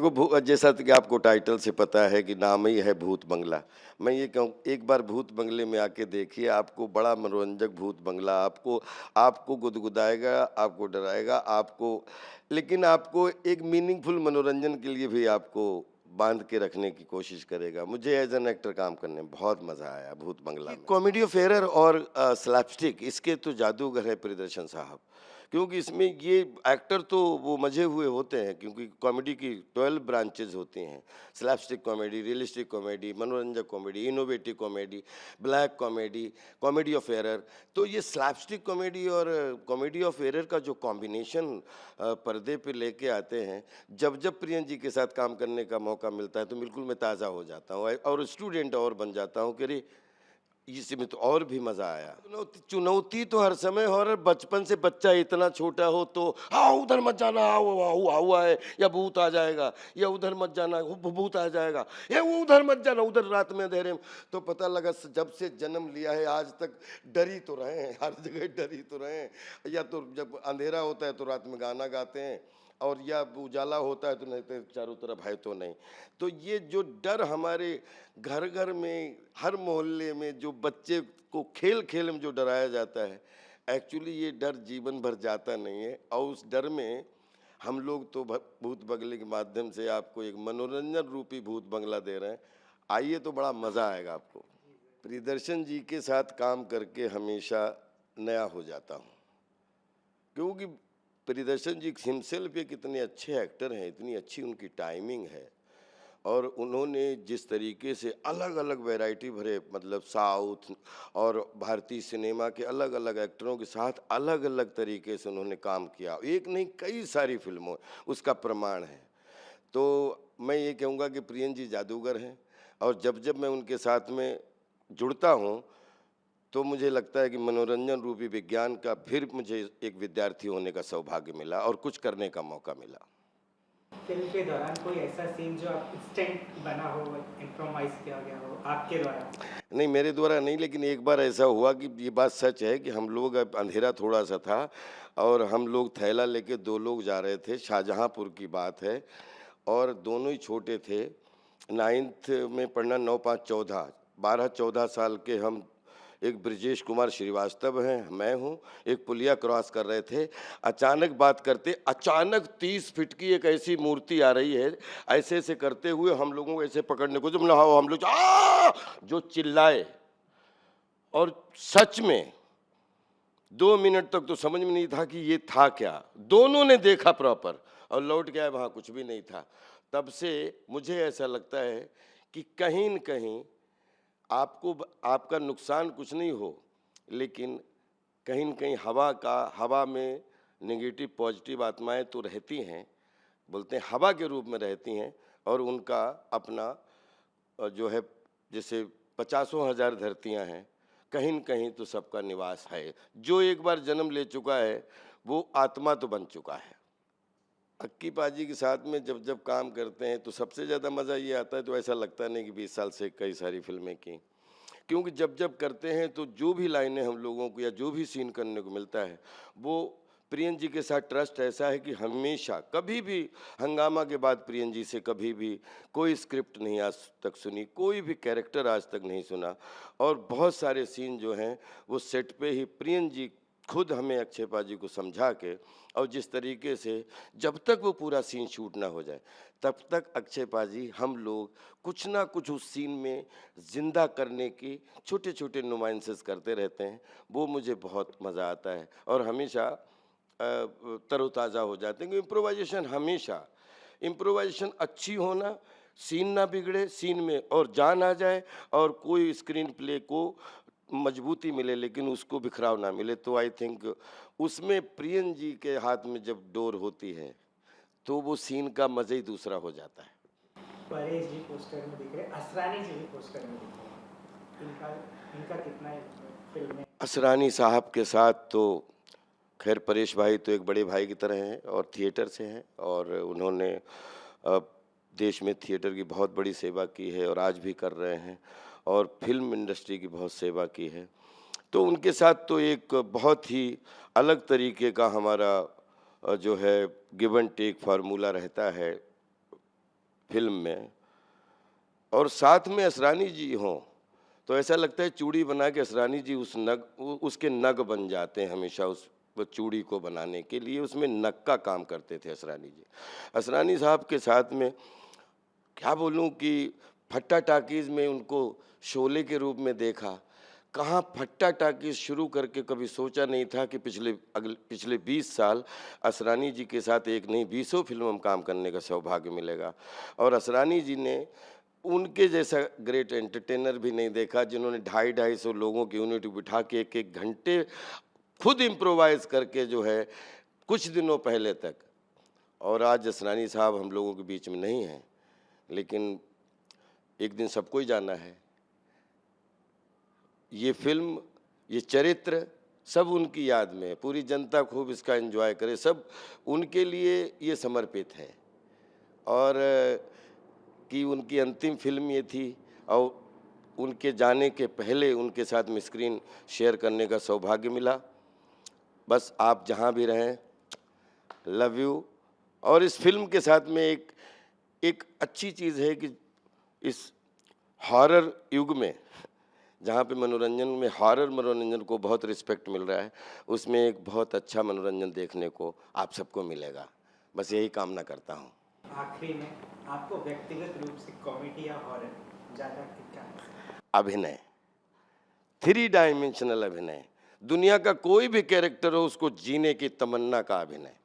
देखो जैसा कि आपको टाइटल से पता है कि नाम ही है भूत बंगला। मैं ये कहूँ एक बार भूत बंगले में आके देखिए, आपको बड़ा मनोरंजक भूत बंगला आपको आपको गुदगुदाएगा, आपको डराएगा, आपको लेकिन आपको एक मीनिंगफुल मनोरंजन के लिए भी आपको बाँध के रखने की कोशिश करेगा। मुझे एज़ एन एक्टर काम करने में बहुत मज़ा आया भूत बंगला में। कॉमेडी ऑफ एरर और स्लैपस्टिक इसके तो जादूगर है प्रियदर्शन साहब। क्योंकि इसमें ये एक्टर तो वो मजे हुए होते हैं, क्योंकि कॉमेडी की 12 ब्रांचेज होती हैं। स्लैपस्टिक कॉमेडी, रियलिस्टिक कॉमेडी, मनोरंजक comedy, innovative comedy, black comedy, comedy of error. तो ये स्लैपस्टिक कॉमेडी और कॉमेडी ऑफ एरर का जो कॉम्बिनेशन पर्दे पे लेके आते हैं, जब जब प्रियन जी के साथ काम करने का मौका मिलता है तो बिल्कुल मैं ताज़ा हो जाता हूँ और स्टूडेंट और बन जाता हूँ कि अरे इसमें तो और भी मजा आया। चुनौती तो हर समय हो रहा, बचपन से बच्चा इतना छोटा हो तो हाँ उधर मत जाना, हुआ है या भूत आ जाएगा, या उधर मत जाना भूत आ जाएगा, या वो उधर मत जाना उधर रात में अंधेरे में। तो पता लगा जब से जन्म लिया है आज तक डर ही तो रहे हैं, हर जगह डर ही तो रहे हैं। या तो जब अंधेरा होता है तो रात में गाना गाते हैं, और या उजाला होता है तो नहीं तो चारों तरफ है तो नहीं। तो ये जो डर हमारे घर घर में, हर मोहल्ले में जो बच्चे को खेल खेल में जो डराया जाता है, एक्चुअली ये डर जीवन भर जाता नहीं है। और उस डर में हम लोग तो भूत बंगले के माध्यम से आपको एक मनोरंजन रूपी भूत बंगला दे रहे हैं। आइए तो बड़ा मज़ा आएगा आपको। प्रियदर्शन जी के साथ काम करके हमेशा नया हो जाता हूँ, क्योंकि प्रियदर्शन जी हिमसेल्फ एक इतने अच्छे एक्टर हैं, इतनी अच्छी उनकी टाइमिंग है, और उन्होंने जिस तरीके से अलग अलग वैरायटी भरे, मतलब साउथ और भारतीय सिनेमा के अलग अलग एक्टरों के साथ अलग अलग तरीके से उन्होंने काम किया, एक नहीं कई सारी फिल्मों, उसका प्रमाण है। तो मैं ये कहूँगा कि प्रियन जी जादूगर हैं, और जब जब मैं उनके साथ में जुड़ता हूँ तो मुझे लगता है कि मनोरंजन रूपी विज्ञान का फिर मुझे एक विद्यार्थी होने का सौभाग्य मिला और कुछ करने का मौका मिला। फिल्म के दौरान कोई ऐसा सीन जो आप इंस्टेंट बना हो, इम्प्रोवाइज किया गया हो आपके द्वारा? नहीं, मेरे द्वारा नहीं, लेकिन एक बार ऐसा हुआ कि ये बात सच है कि हम लोग, अब अंधेरा थोड़ा-सा था और हम लोग थैला लेके 2 लोग जा रहे थे, शाहजहाँपुर की बात है, और दोनों ही छोटे थे। 9th में पढ़ना, 9-5-14, 12-14 साल के हम। एक ब्रजेश कुमार श्रीवास्तव हैं, मैं हूँ, एक पुलिया क्रॉस कर रहे थे। अचानक बात करते, अचानक 30 फीट की एक ऐसी मूर्ति आ रही है, ऐसे-ऐसे करते हुए हम लोगों को ऐसे पकड़ने को, जब हम लोग जो चिल्लाए, और सच में 2 मिनट तक तो समझ में नहीं था कि ये था क्या। दोनों ने देखा प्रॉपर और लौट के आए, वहाँ कुछ भी नहीं था। तब से मुझे ऐसा लगता है कि कहीं न कहीं आपका नुकसान कुछ नहीं हो, लेकिन कहीं न कहीं हवा में नेगेटिव पॉजिटिव आत्माएं तो रहती हैं, बोलते हैं हवा के रूप में रहती हैं, और उनका अपना जो है, जैसे 50,000 धरतियां हैं, कहीं न कहीं तो सबका निवास है। जो एक बार जन्म ले चुका है वो आत्मा तो बन चुका है। अक्की पाजी के साथ में जब जब काम करते हैं तो सबसे ज़्यादा मज़ा ये आता है, तो ऐसा लगता नहीं कि 20 साल से कई सारी फिल्में की, क्योंकि जब जब करते हैं तो जो भी लाइनें हम लोगों को या जो भी सीन करने को मिलता है, वो प्रियन जी के साथ ट्रस्ट ऐसा है कि हमेशा कभी भी हंगामा के बाद प्रियन जी से कभी भी कोई स्क्रिप्ट नहीं आज तक सुनी, कोई भी कैरेक्टर आज तक नहीं सुना, और बहुत सारे सीन जो हैं वो सेट पे ही प्रियन जी खुद हमें अक्षय पाजी को समझा के, और जिस तरीके से जब तक वो पूरा सीन शूट ना हो जाए तब तक अक्षय पाजी हम लोग कुछ ना कुछ उस सीन में ज़िंदा करने की छोटे छोटे नुमाइंसेस करते रहते हैं। वो मुझे बहुत मज़ा आता है और हमेशा तरोताज़ा हो जाते हैं। इम्प्रोवाइजेशन हमेशा, इम्प्रोवाइजेशन अच्छी होना, सीन ना बिगड़े, सीन में और जान आ जाए, और कोई स्क्रीन प्ले को मजबूती मिले लेकिन उसको बिखराव ना मिले। तो आई थिंक उसमें प्रियन जी के हाथ में जब डोर होती है तो वो सीन का मज़ा ही दूसरा हो जाता है। परेश जी पोस्टर में दिख रहे, असरानी जी भी पोस्टर में दिख रहे, इनका इनका कितना है फिल्म में? असरानी साहब के साथ तो खैर परेश भाई तो एक बड़े भाई की तरह हैं और थिएटर से हैं, और उन्होंने देश में थिएटर की बहुत बड़ी सेवा की है और आज भी कर रहे हैं, और फिल्म इंडस्ट्री की बहुत सेवा की है। तो उनके साथ तो एक बहुत ही अलग तरीके का हमारा जो है गिव एंड टेक फार्मूला रहता है। फिल्म में और साथ में असरानी जी हों, तो ऐसा लगता है चूड़ी बना के असरानी जी उसके नग बन जाते हैं हमेशा उस वो चूड़ी को बनाने के लिए, उसमें नग का काम करते थे असरानी जी। असरानी साहब के साथ में क्या बोलूं कि फट्टा टाकीज़ में उनको शोले के रूप में देखा। कहाँ फट्टा टाकीज़ शुरू करके कभी सोचा नहीं था कि पिछले 20 साल असरानी जी के साथ एक नहीं 20 फिल्मों में काम करने का सौभाग्य मिलेगा। और असरानी जी ने उनके जैसा ग्रेट एंटरटेनर भी नहीं देखा, जिन्होंने 250-250 लोगों की यूनिट बिठा के 1-1 घंटे खुद इम्प्रोवाइज़ करके जो है कुछ दिनों पहले तक। और आज असरानी साहब हम लोगों के बीच में नहीं हैं, लेकिन एक दिन सबको ही जाना है। ये फिल्म, ये चरित्र सब उनकी याद में है, पूरी जनता खूब इसका एंजॉय करे, सब उनके लिए ये समर्पित है। और कि उनकी अंतिम फिल्म ये थी और उनके जाने के पहले उनके साथ में स्क्रीन शेयर करने का सौभाग्य मिला। बस आप जहाँ भी रहें, लव यू। और इस फिल्म के साथ में एक अच्छी चीज़ है कि इस हॉरर युग में, जहाँ पे मनोरंजन में हॉरर मनोरंजन को बहुत रिस्पेक्ट मिल रहा है, उसमें एक बहुत अच्छा मनोरंजन देखने को आप सबको मिलेगा। बस यही कामना करता हूँ। आखिरी में आपको व्यक्तिगत रूप से कॉमेडी या हॉरर ज़्यादा क्या है? अभिनय, 3 डायमेंशनल अभिनय, दुनिया का कोई भी कैरेक्टर हो उसको जीने की तमन्ना का अभिनय।